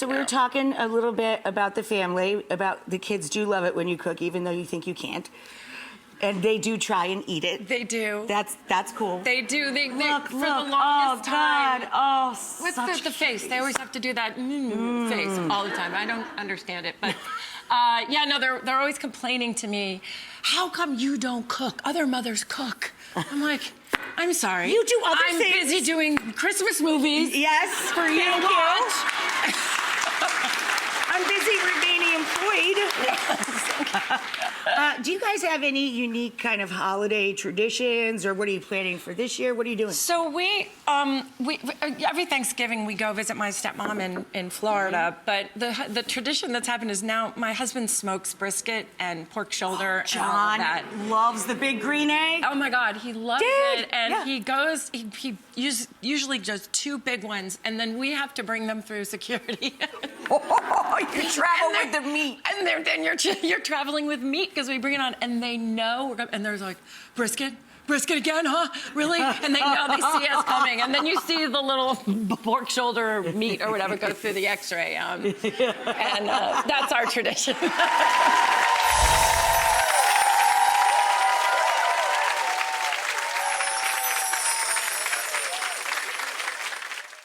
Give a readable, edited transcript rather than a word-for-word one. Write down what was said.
So we were talking a little bit about the family, about the kids do love it when you cook, even though you think you can't. And they do try and eat it. They do. That's cool. They do. They for look, the longest time. God. Oh, What's the face? They always have to do that face all the time. I don't understand it, but yeah, no, they're always complaining to me. How come you don't cook? Other mothers cook. I'm like, I'm sorry. You do other things. I'm busy doing Christmas movies. Yes, for you. I'm busy remaining employed. Do you guys have any unique kind of holiday traditions, or what are you planning for this year? What are you doing? So we every Thanksgiving we go visit my stepmom in Florida. But the tradition that's happened is now my husband smokes brisket and pork shoulder and all of that. John loves the big green egg. Oh my God, he loves it, and yeah. he goes. He usually does 2 big ones, and then we have to bring them through security. Oh, you travel with the meat. And then you're traveling with meat because we bring it on, and they know we're going. And they're like, brisket again, huh? Really? And they know they see us coming, and then you see the little pork shoulder or meat or whatever go through the X-ray, and that's our tradition.